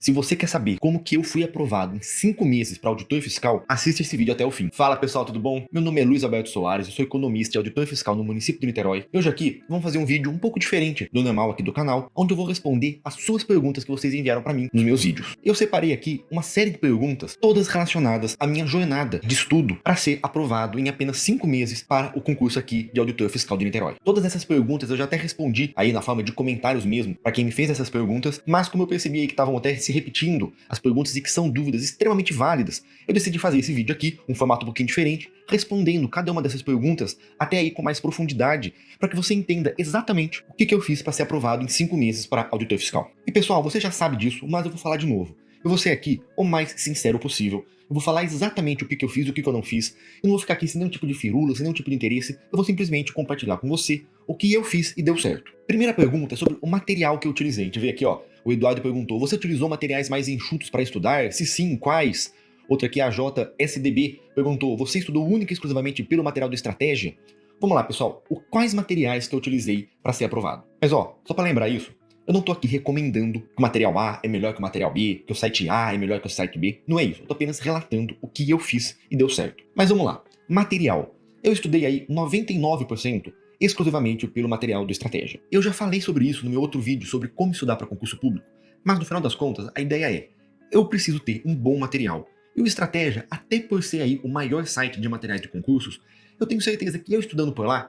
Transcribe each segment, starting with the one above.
Se você quer saber como que eu fui aprovado em 5 meses para auditor fiscal, assista esse vídeo até o fim. Fala pessoal, tudo bom? Meu nome é Luiz Alberto Soares, eu sou economista e auditor fiscal no município de Niterói. E hoje aqui vamos fazer um vídeo um pouco diferente do normal aqui do canal, onde eu vou responder as suas perguntas que vocês enviaram para mim nos meus vídeos. Eu separei aqui uma série de perguntas, todas relacionadas à minha jornada de estudo para ser aprovado em apenas 5 meses para o concurso aqui de auditor fiscal de Niterói. Todas essas perguntas eu já até respondi aí na forma de comentários mesmo, para quem me fez essas perguntas, mas como eu percebi aí que estavam até se repetindo as perguntas e que são dúvidas extremamente válidas, eu decidi fazer esse vídeo aqui, um formato um pouquinho diferente, respondendo cada uma dessas perguntas até aí com mais profundidade, para que você entenda exatamente o que eu fiz para ser aprovado em 5 meses para auditor fiscal. E pessoal, você já sabe disso, mas eu vou falar de novo. Eu vou ser aqui o mais sincero possível. Eu vou falar exatamente o que eu fiz e o que eu não fiz. Eu não vou ficar aqui sem nenhum tipo de firula, sem nenhum tipo de interesse. Eu vou simplesmente compartilhar com você o que eu fiz e deu certo. Primeira pergunta é sobre o material que eu utilizei. A gente vê aqui, ó. O Eduardo perguntou: você utilizou materiais mais enxutos para estudar? Se sim, quais? Outra aqui, a JSDB, perguntou: você estudou única e exclusivamente pelo material do Estratégia? Vamos lá, pessoal. Quais materiais que eu utilizei para ser aprovado? Mas ó, só para lembrar isso, eu não tô aqui recomendando que o material A é melhor que o material B, que o site A é melhor que o site B. Não é isso. Eu tô apenas relatando o que eu fiz e deu certo. Mas vamos lá. Material. Eu estudei aí 99% exclusivamente pelo material do Estratégia. Eu já falei sobre isso no meu outro vídeo sobre como estudar para concurso público. Mas no final das contas, a ideia é: eu preciso ter um bom material. E o Estratégia, até por ser aí o maior site de materiais de concursos, eu tenho certeza que eu estudando por lá,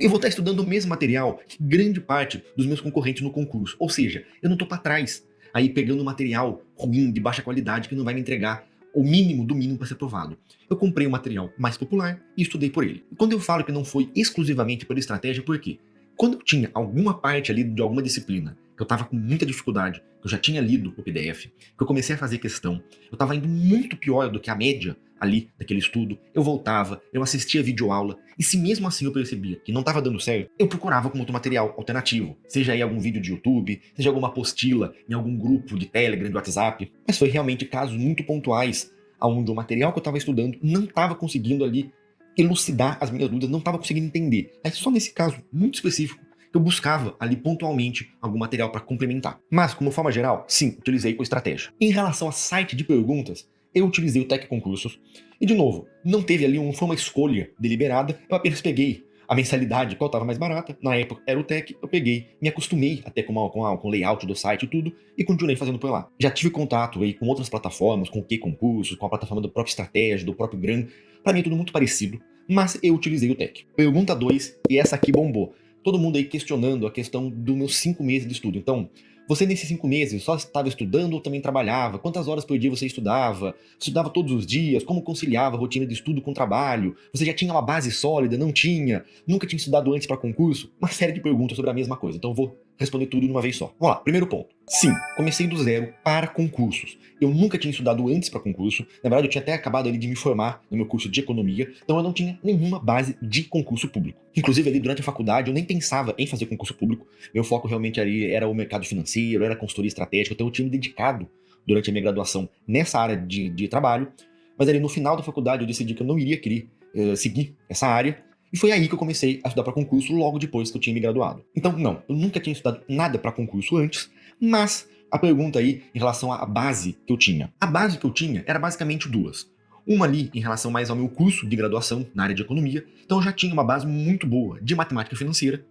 eu vou estar estudando o mesmo material que grande parte dos meus concorrentes no concurso. Ou seja, eu não estou para trás aí pegando material ruim, de baixa qualidade, que não vai me entregar o mínimo do mínimo para ser aprovado. Eu comprei um material mais popular e estudei por ele. E quando eu falo que não foi exclusivamente pela Estratégia, por quê? Quando eu tinha alguma parte ali de alguma disciplina que eu estava com muita dificuldade, que eu já tinha lido o PDF, que eu comecei a fazer questão, eu estava indo muito pior do que a média ali daquele estudo, eu voltava, eu assistia videoaula, e se mesmo assim eu percebia que não estava dando certo, eu procurava com outro material alternativo, seja aí algum vídeo de YouTube, seja alguma apostila em algum grupo de Telegram, de WhatsApp, mas foi realmente casos muito pontuais, onde o material que eu estava estudando não estava conseguindo ali elucidar as minhas dúvidas, não estava conseguindo entender. É só nesse caso muito específico que eu buscava ali pontualmente algum material para complementar. Mas, como forma geral, sim, utilizei o Estratégia. Em relação a site de perguntas, eu utilizei o Tec Concursos. E, de novo, não teve ali foi uma escolha deliberada, eu apenas peguei a mensalidade, qual estava mais barata, na época era o Tec, eu peguei, me acostumei até com o layout do site e tudo, e continuei fazendo por lá. Já tive contato aí com outras plataformas, com o Q-Concursos, com a plataforma do próprio Estratégia, do próprio Gran. Para mim é tudo muito parecido, mas eu utilizei o Tec. Pergunta 2, e essa aqui bombou. Todo mundo aí questionando a questão dos meus 5 meses de estudo. Então, você nesses 5 meses só estava estudando ou também trabalhava? Quantas horas por dia você estudava? Estudava todos os dias? Como conciliava a rotina de estudo com trabalho? Você já tinha uma base sólida? Não tinha? Nunca tinha estudado antes para concurso? Uma série de perguntas sobre a mesma coisa. Então eu vou responder tudo de uma vez só. Vamos lá, primeiro ponto. Sim, comecei do zero para concursos. Eu nunca tinha estudado antes para concurso. Na verdade, eu tinha até acabado ali de me formar no meu curso de economia, então eu não tinha nenhuma base de concurso público. Inclusive, ali durante a faculdade, eu nem pensava em fazer concurso público. Meu foco realmente ali era o mercado financeiro, era consultoria estratégica, então eu tinha me dedicado durante a minha graduação nessa área de trabalho. Mas ali no final da faculdade, eu decidi que eu não iria querer seguir essa área. E foi aí que eu comecei a estudar para concurso logo depois que eu tinha me graduado. Então, não, eu nunca tinha estudado nada para concurso antes, mas a pergunta aí em relação à base que eu tinha. A base que eu tinha era basicamente duas. Uma ali em relação mais ao meu curso de graduação na área de economia, então eu já tinha uma base muito boa de matemática financeira,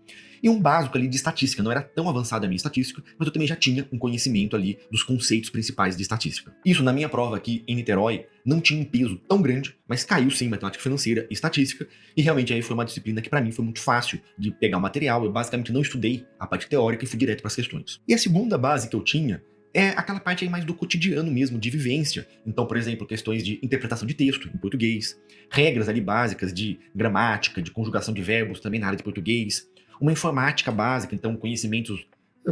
e um básico ali de estatística. Não era tão avançada a minha estatística, mas eu também já tinha um conhecimento ali dos conceitos principais de estatística. Isso na minha prova aqui em Niterói não tinha um peso tão grande, mas caiu sim matemática financeira e estatística, e realmente aí foi uma disciplina que para mim foi muito fácil de pegar o material. Eu basicamente não estudei a parte teórica e fui direto para as questões. E a segunda base que eu tinha é aquela parte aí mais do cotidiano mesmo, de vivência. Então, por exemplo, questões de interpretação de texto em português, regras ali básicas de gramática, de conjugação de verbos também na área de português, uma informática básica, então conhecimentos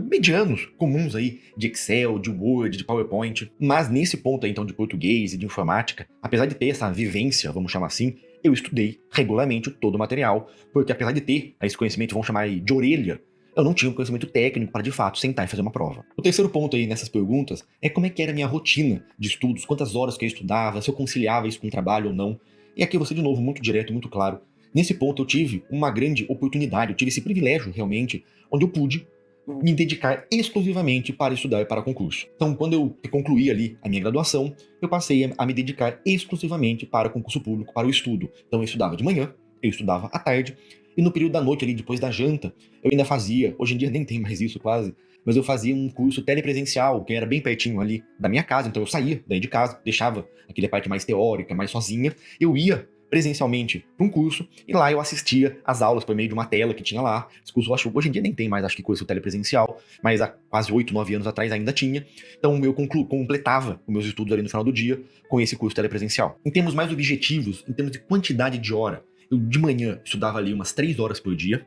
medianos, comuns aí, de Excel, de Word, de PowerPoint. Mas nesse ponto aí, então, de português e de informática, apesar de ter essa vivência, vamos chamar assim, eu estudei regularmente todo o material, porque apesar de ter esse conhecimento, vamos chamar aí de orelha, eu não tinha um conhecimento técnico para, de fato, sentar e fazer uma prova. O terceiro ponto aí nessas perguntas é como é que era a minha rotina de estudos, quantas horas que eu estudava, se eu conciliava isso com o trabalho ou não. E aqui eu vou ser, de novo, muito direto, muito claro. Nesse ponto eu tive uma grande oportunidade, eu tive esse privilégio, realmente, onde eu pude me dedicar exclusivamente para estudar para concurso. Então, quando eu concluí ali a minha graduação, eu passei a me dedicar exclusivamente para o concurso público, para o estudo. Então, eu estudava de manhã, eu estudava à tarde, e no período da noite ali, depois da janta, eu ainda fazia, hoje em dia nem tem mais isso quase, mas eu fazia um curso telepresencial, que era bem pertinho ali da minha casa, então eu saía daí de casa, deixava aquela parte mais teórica, mais sozinha, eu ia presencialmente para um curso, e lá eu assistia às aulas por meio de uma tela que tinha lá. Esse curso, eu acho, hoje em dia nem tem mais, acho que curso telepresencial, mas há quase 8, 9 anos atrás ainda tinha. Então eu completava os meus estudos ali no final do dia com esse curso telepresencial. Em termos mais objetivos, em termos de quantidade de hora, eu de manhã estudava ali umas 3 horas por dia,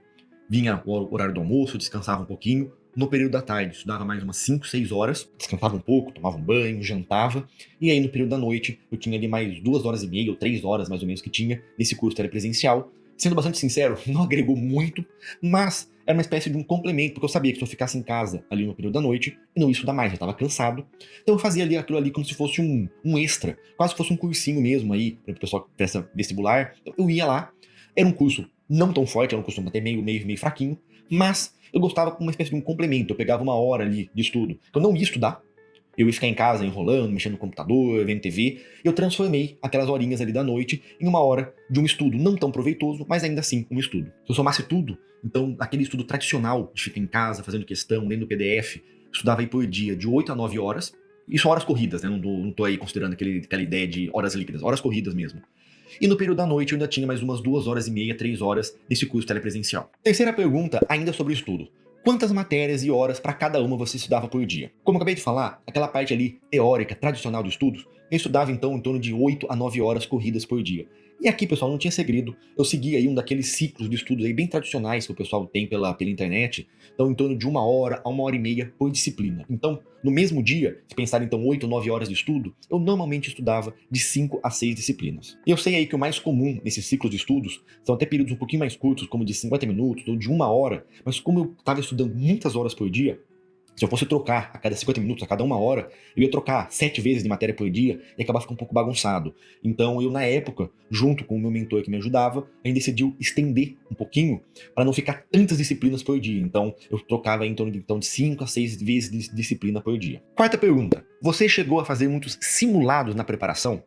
vinha o horário do almoço, descansava um pouquinho. No período da tarde, estudava mais umas 5, 6 horas, descansava um pouco, tomava um banho, jantava. E aí, no período da noite, eu tinha ali mais 2 horas e meia, ou 3 horas mais ou menos que tinha nesse curso telepresencial. Sendo bastante sincero, não agregou muito, mas era uma espécie de um complemento, porque eu sabia que se eu ficasse em casa ali no período da noite, eu não ia estudar mais, já estava cansado. Então eu fazia ali aquilo ali como se fosse um extra, quase se fosse um cursinho mesmo aí, para o pessoal que presta vestibular. Então, eu ia lá, era um curso não tão forte, era um curso até meio fraquinho, mas eu gostava com uma espécie de um complemento. Eu pegava uma hora ali de estudo, eu não ia estudar, eu ia ficar em casa enrolando, mexendo no computador, vendo TV. Eu transformei aquelas horinhas ali da noite em uma hora de um estudo não tão proveitoso, mas ainda assim um estudo. Se eu somasse tudo, então aquele estudo tradicional de ficar em casa, fazendo questão, lendo PDF, estudava aí por dia de 8 a 9 horas. Isso horas corridas, né? Não tô aí considerando aquela ideia de horas líquidas, horas corridas mesmo. E no período da noite eu ainda tinha mais umas 2 horas e meia, 3 horas desse curso telepresencial. Terceira pergunta, ainda sobre o estudo. Quantas matérias e horas para cada uma você estudava por dia? Como eu acabei de falar, aquela parte ali teórica, tradicional de estudos, eu estudava então em torno de 8 a 9 horas corridas por dia. E aqui, pessoal, não tinha segredo. Eu seguia aí um daqueles ciclos de estudos aí bem tradicionais que o pessoal tem pela internet. Então, em torno de 1 hora a 1 hora e meia por disciplina. Então, no mesmo dia, se pensar então 8 ou 9 horas de estudo, eu normalmente estudava de 5 a 6 disciplinas. E eu sei aí que o mais comum nesses ciclos de estudos são até períodos um pouquinho mais curtos, como de 50 minutos ou de 1 hora, mas como eu estava estudando muitas horas por dia, se eu fosse trocar a cada 50 minutos, a cada 1 hora, eu ia trocar 7 vezes de matéria por dia e acabar ficando um pouco bagunçado. Então eu, na época, junto com o meu mentor que me ajudava, a gente decidiu estender um pouquinho para não ficar tantas disciplinas por dia. Então eu trocava em torno de 5 a 6 vezes de disciplina por dia. Quarta pergunta. Você chegou a fazer muitos simulados na preparação?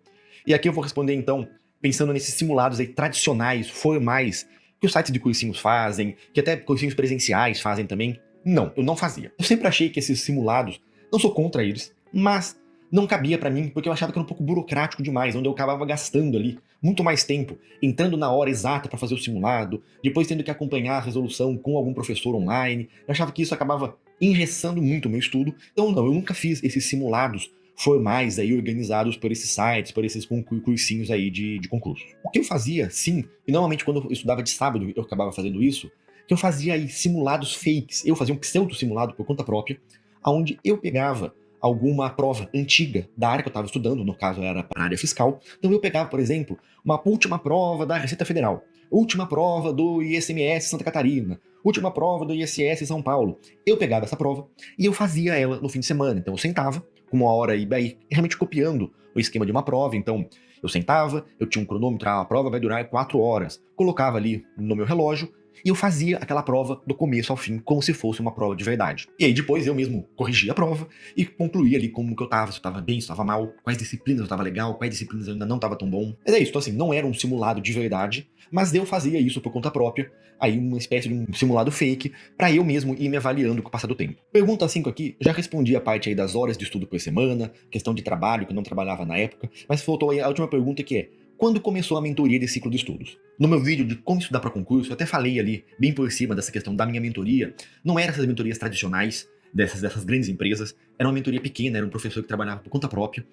E aqui eu vou responder então, pensando nesses simulados aí tradicionais, formais, que os sites de cursinhos fazem, que até cursinhos presenciais fazem também. Não, eu não fazia. Eu sempre achei que esses simulados, não sou contra eles, mas não cabia pra mim, porque eu achava que era um pouco burocrático demais, onde eu acabava gastando ali muito mais tempo, entrando na hora exata para fazer o simulado, depois tendo que acompanhar a resolução com algum professor online. Eu achava que isso acabava engessando muito o meu estudo. Então não, eu nunca fiz esses simulados formais aí organizados por esses sites, por esses cursinhos aí de concurso. O que eu fazia, sim, e normalmente quando eu estudava de sábado eu acabava fazendo isso, que eu fazia aí simulados fakes, eu fazia um pseudo-simulado por conta própria, onde eu pegava alguma prova antiga da área que eu estava estudando, no caso era para a área fiscal, então eu pegava, por exemplo, uma última prova da Receita Federal, última prova do ICMS Santa Catarina, última prova do ISS São Paulo. Eu pegava essa prova e eu fazia ela no fim de semana, então eu sentava com 1 hora e aí realmente copiando o esquema de uma prova, então eu sentava, eu tinha um cronômetro, a prova vai durar 4 horas, colocava ali no meu relógio, e eu fazia aquela prova do começo ao fim, como se fosse uma prova de verdade. E aí depois eu mesmo corrigia a prova e concluía ali como que eu tava, se eu tava bem, se eu tava mal, quais disciplinas eu tava legal, quais disciplinas eu ainda não tava tão bom. Mas é isso, então assim, não era um simulado de verdade, mas eu fazia isso por conta própria, aí uma espécie de um simulado fake, pra eu mesmo ir me avaliando com o passar do tempo. Pergunta 5 aqui, já respondi a parte aí das horas de estudo por semana, questão de trabalho, que eu não trabalhava na época, mas faltou aí a última pergunta que é, quando começou a mentoria de ciclo de estudos? No meu vídeo de como estudar para concurso, eu até falei ali, bem por cima dessa questão da minha mentoria. Não eram essas mentorias tradicionais, dessas grandes empresas. Era uma mentoria pequena, era um professor que trabalhava por conta própria.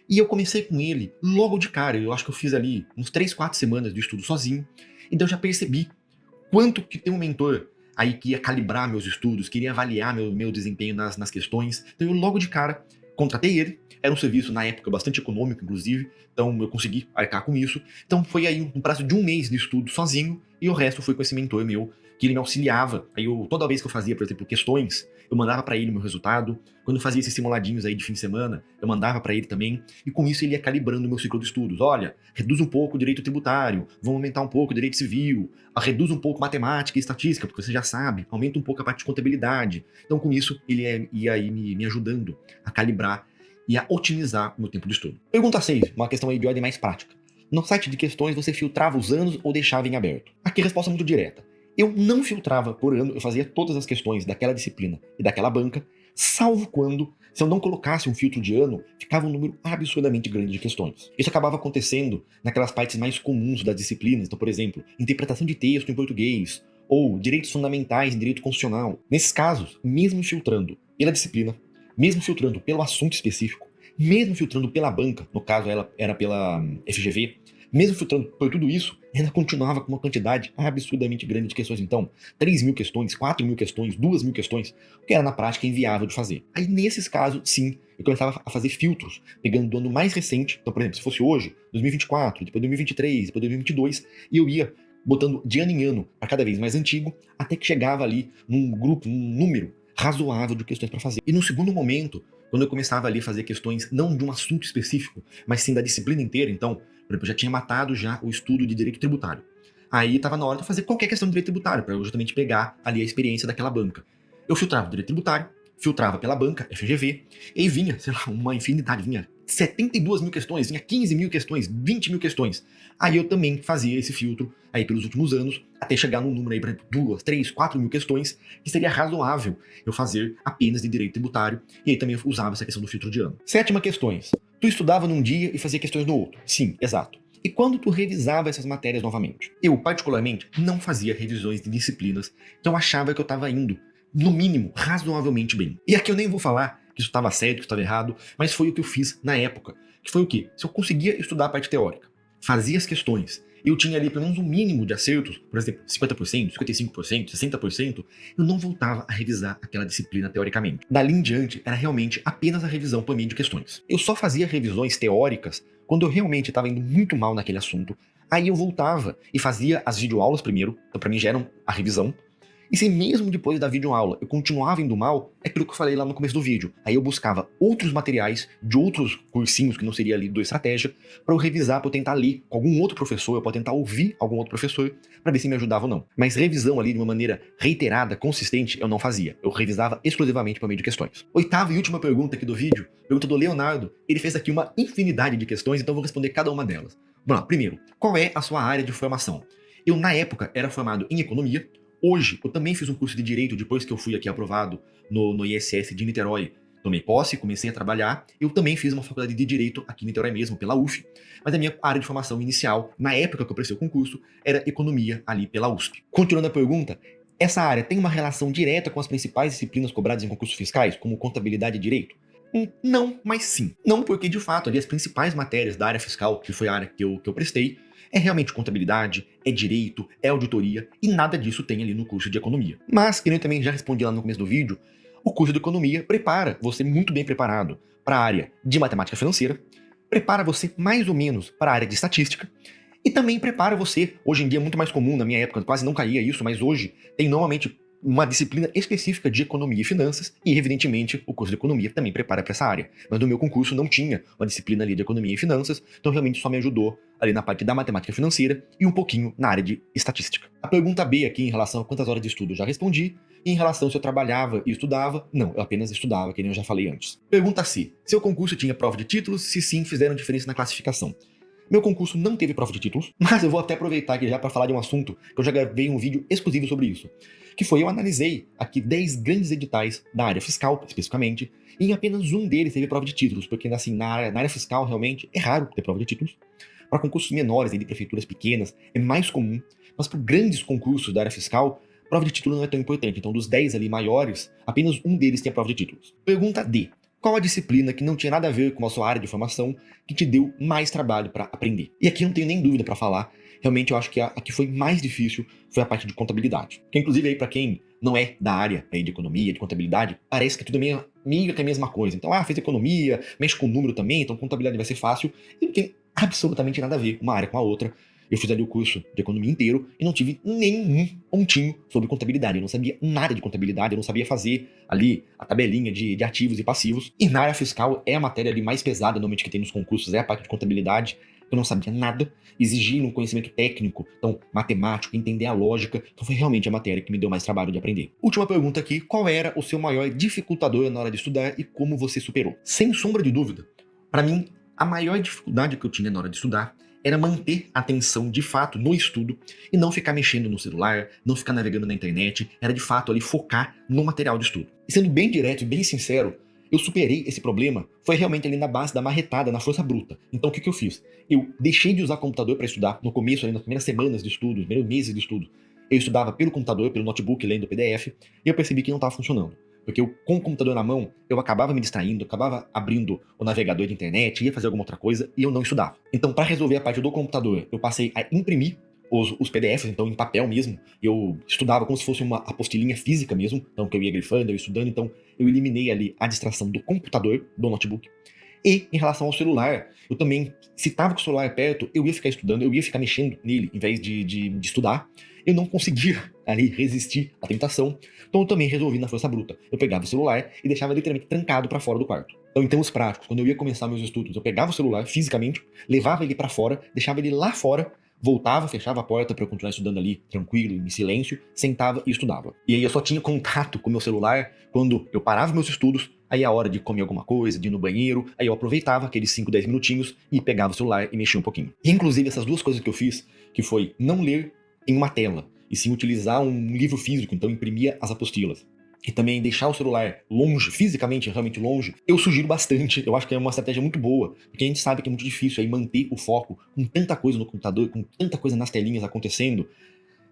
E eu comecei com ele logo de cara. Eu acho que eu fiz ali uns 3, 4 semanas de estudo sozinho. Então eu já percebi quanto que tem um mentor aí que ia calibrar meus estudos, queria avaliar meu desempenho nas questões. Então eu logo de cara contratei ele, era um serviço na época bastante econômico, inclusive, então eu consegui arcar com isso. Então foi aí um prazo de 1 mês de estudo sozinho, e o resto foi com esse mentor meu, que ele me auxiliava. Aí toda vez que eu fazia, por exemplo, questões, eu mandava para ele o meu resultado. Quando eu fazia esses simuladinhos aí de fim de semana, eu mandava para ele também. E com isso ele ia calibrando o meu ciclo de estudos. Olha, reduz um pouco o direito tributário, vamos aumentar um pouco o direito civil, reduz um pouco matemática e estatística, porque você já sabe, aumenta um pouco a parte de contabilidade. Então com isso ele ia aí me ajudando a calibrar e a otimizar o meu tempo de estudo. Pergunta 6, uma questão aí de ordem mais prática. No site de questões você filtrava os anos ou deixava em aberto? Aqui a resposta é muito direta. Eu não filtrava por ano, eu fazia todas as questões daquela disciplina e daquela banca, salvo quando, se eu não colocasse um filtro de ano, ficava um número absurdamente grande de questões. Isso acabava acontecendo naquelas partes mais comuns das disciplinas, então, por exemplo, interpretação de texto em português, ou direitos fundamentais em direito constitucional. Nesses casos, mesmo filtrando pela disciplina, mesmo filtrando pelo assunto específico, mesmo filtrando pela banca, no caso ela era pela FGV, mesmo filtrando por tudo isso, ainda continuava com uma quantidade absurdamente grande de questões. Então, 3.000 questões, 4.000 questões, 2.000 questões, o que era na prática inviável de fazer. Aí, nesses casos, sim, eu começava a fazer filtros, pegando do ano mais recente. Então, por exemplo, se fosse hoje, 2024, depois 2023, depois 2022, e eu ia botando de ano em ano, para cada vez mais antigo, até que chegava ali num grupo, num número razoável de questões para fazer. E no segundo momento, quando eu começava ali a fazer questões não de um assunto específico, mas sim da disciplina inteira, então, por exemplo, eu já tinha matado já o estudo de direito tributário. Aí estava na hora de fazer qualquer questão de direito tributário, para eu justamente pegar ali a experiência daquela banca. Eu filtrava o direito tributário, filtrava pela banca, FGV, e vinha, sei lá, uma infinidade, vinha 72.000 questões, vinha 15.000 questões, 20.000 questões. Aí eu também fazia esse filtro aí pelos últimos anos, até chegar num número aí, por exemplo, 2, 3, 4.000 questões, que seria razoável eu fazer apenas de direito tributário, e aí também eu usava essa questão do filtro de ano. 7 questões. Tu estudava num dia e fazia questões no outro. Sim, exato. E quando tu revisava essas matérias novamente? Eu, particularmente, não fazia revisões de disciplinas que eu achava que eu estava indo, no mínimo, razoavelmente bem. E aqui eu nem vou falar que isso estava certo, que isso estava errado, mas foi o que eu fiz na época. Que foi o quê? Se eu conseguia estudar a parte teórica, fazia as questões, eu tinha ali pelo menos um mínimo de acertos, por exemplo, 50%, 55%, 60%, eu não voltava a revisar aquela disciplina teoricamente. Dali em diante, era realmente apenas a revisão por meio de questões. Eu só fazia revisões teóricas quando eu realmente estava indo muito mal naquele assunto. Aí eu voltava e fazia as videoaulas primeiro, então para mim já eram a revisão. E se mesmo depois da videoaula eu continuava indo mal, é aquilo que eu falei lá no começo do vídeo. Aí eu buscava outros materiais de outros cursinhos que não seria ali do Estratégia, para eu revisar, para eu tentar ler com algum outro professor, para tentar ouvir algum outro professor, para ver se me ajudava ou não. Mas revisão ali de uma maneira reiterada, consistente, eu não fazia. Eu revisava exclusivamente por meio de questões. 8ª e última pergunta aqui do vídeo, pergunta do Leonardo. Ele fez aqui uma infinidade de questões, então eu vou responder cada uma delas. Vamos lá, primeiro, qual é a sua área de formação? Eu, na época, era formado em economia. Hoje, eu também fiz um curso de Direito depois que eu fui aqui aprovado no ISS de Niterói. Tomei posse, comecei a trabalhar. Eu também fiz uma faculdade de Direito aqui em Niterói mesmo, pela UF. Mas a minha área de formação inicial, na época que eu prestei o concurso, era Economia ali pela USP. Continuando a pergunta, essa área tem uma relação direta com as principais disciplinas cobradas em concursos fiscais, como Contabilidade e Direito? Não, mas sim. Não porque, de fato, ali as principais matérias da área fiscal, que foi a área que eu prestei, é realmente contabilidade, é direito, é auditoria, e nada disso tem ali no curso de economia. Mas, que eu também já respondi lá no começo do vídeo, o curso de economia prepara você muito bem preparado para a área de matemática financeira, prepara você mais ou menos para a área de estatística, e também prepara você, hoje em dia é muito mais comum, na minha época quase não caía isso, mas hoje tem normalmente uma disciplina específica de economia e finanças, e evidentemente o curso de economia também prepara para essa área. Mas no meu concurso não tinha uma disciplina ali de economia e finanças, então realmente só me ajudou ali na parte da matemática financeira e um pouquinho na área de estatística. A pergunta B aqui em relação a quantas horas de estudo eu já respondi, e em relação se eu trabalhava e estudava, não, eu apenas estudava, que nem eu já falei antes. Pergunta C. Seu concurso tinha prova de títulos? Se sim, fizeram diferença na classificação? Meu concurso não teve prova de títulos, mas eu vou até aproveitar aqui já para falar de um assunto que eu já gravei um vídeo exclusivo sobre isso. Que foi, eu analisei aqui 10 grandes editais da área fiscal, especificamente, e em apenas um deles teve prova de títulos, porque assim, na área fiscal realmente é raro ter prova de títulos. Para concursos menores, de prefeituras pequenas, é mais comum, mas para grandes concursos da área fiscal, prova de título não é tão importante. Então, dos 10 ali maiores, apenas um deles tem a prova de títulos. Pergunta D. Qual a disciplina que não tinha nada a ver com a sua área de formação que te deu mais trabalho para aprender? E aqui eu não tenho nem dúvida para falar. Realmente eu acho que a que foi mais difícil foi a parte de contabilidade. Que inclusive aí para quem não é da área aí de economia, de contabilidade, parece que tudo é meio que a mesma coisa. Então, fez economia, mexe com número também, então contabilidade vai ser fácil. E não tem absolutamente nada a ver uma área com a outra. Eu fiz ali o curso de economia inteiro e não tive nenhum pontinho sobre contabilidade. Eu não sabia nada de contabilidade, eu não sabia fazer ali a tabelinha de ativos e passivos. E na área fiscal é a matéria ali mais pesada, normalmente, que tem nos concursos, é a parte de contabilidade. Eu não sabia nada, exigindo um conhecimento técnico, então matemático, entender a lógica. Então foi realmente a matéria que me deu mais trabalho de aprender. Última pergunta aqui: qual era o seu maior dificultador na hora de estudar e como você superou? Sem sombra de dúvida, para mim, a maior dificuldade que eu tinha na hora de estudar era manter a atenção de fato no estudo e não ficar mexendo no celular, não ficar navegando na internet, era de fato ali focar no material de estudo. E sendo bem direto e bem sincero, eu superei esse problema, foi realmente ali na base da marretada, na força bruta. Então o que eu fiz? Eu deixei de usar computador para estudar, no começo, ali nas primeiras semanas de estudo, nos primeiros meses de estudo. Eu estudava pelo computador, pelo notebook, lendo PDF, e eu percebi que não estava funcionando. Porque eu, com o computador na mão, eu acabava me distraindo, acabava abrindo o navegador de internet, ia fazer alguma outra coisa e eu não estudava. Então, para resolver a parte do computador, eu passei a imprimir os PDFs, então em papel mesmo. Eu estudava como se fosse uma apostilinha física mesmo, então que eu ia grifando, eu ia estudando, então eu eliminei ali a distração do computador, do notebook. E em relação ao celular, eu também, se estava com o celular perto, eu ia ficar estudando, eu ia ficar mexendo nele em vez de estudar. Eu não conseguia ali resistir à tentação, então eu também resolvi na força bruta. Eu pegava o celular e deixava literalmente trancado para fora do quarto. Então, em termos práticos, quando eu ia começar meus estudos, eu pegava o celular fisicamente, levava ele para fora, deixava ele lá fora, voltava, fechava a porta para eu continuar estudando ali, tranquilo, em silêncio, sentava e estudava. E aí eu só tinha contato com o meu celular quando eu parava meus estudos, aí a hora de comer alguma coisa, de ir no banheiro, aí eu aproveitava aqueles 5, 10 minutinhos e pegava o celular e mexia um pouquinho. E inclusive essas duas coisas que eu fiz, que foi não ler em uma tela, e sim utilizar um livro físico, então imprimia as apostilas. E também deixar o celular longe, fisicamente, realmente longe, eu sugiro bastante. Eu acho que é uma estratégia muito boa, porque a gente sabe que é muito difícil aí manter o foco com tanta coisa no computador, com tanta coisa nas telinhas acontecendo.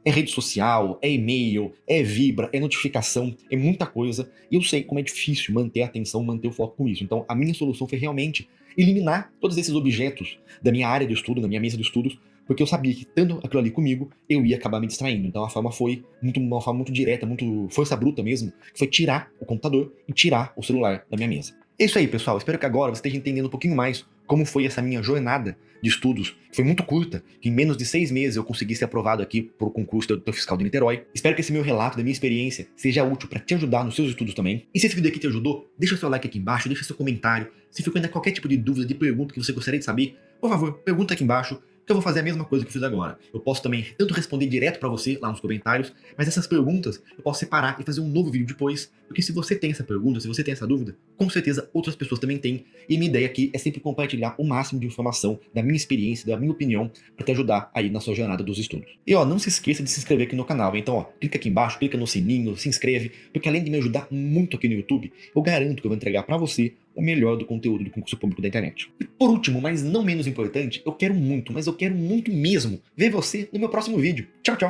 É rede social, é e-mail, é vibra, é notificação, é muita coisa. E eu sei como é difícil manter a atenção, manter o foco com isso. Então, a minha solução foi realmente eliminar todos esses objetos da minha área de estudo, da minha mesa de estudos, porque eu sabia que, tendo aquilo ali comigo, eu ia acabar me distraindo. Então, a forma foi uma forma muito direta, muito força bruta mesmo, que foi tirar o computador e tirar o celular da minha mesa. É isso aí, pessoal. Espero que agora você esteja entendendo um pouquinho mais como foi essa minha jornada de estudos, que foi muito curta, que em menos de 6 meses eu consegui ser aprovado aqui para o concurso de auditor fiscal de Niterói. Espero que esse meu relato da minha experiência seja útil para te ajudar nos seus estudos também. E se esse vídeo aqui te ajudou, deixa seu like aqui embaixo, deixa seu comentário. Se ficou ainda qualquer tipo de dúvida, de pergunta que você gostaria de saber, por favor, pergunta aqui embaixo, que eu vou fazer a mesma coisa que eu fiz agora. Eu posso também tanto responder direto para você lá nos comentários, mas essas perguntas eu posso separar e fazer um novo vídeo depois, porque se você tem essa pergunta, se você tem essa dúvida, com certeza outras pessoas também têm, e minha ideia aqui é sempre compartilhar o máximo de informação da minha experiência, da minha opinião, para te ajudar aí na sua jornada dos estudos. E ó, não se esqueça de se inscrever aqui no canal, então ó, clica aqui embaixo, clica no sininho, se inscreve, porque além de me ajudar muito aqui no YouTube, eu garanto que eu vou entregar para você o melhor do conteúdo do concurso público da internet. E por último, mas não menos importante, eu quero muito, mas eu quero muito mesmo ver você no meu próximo vídeo. Tchau, tchau!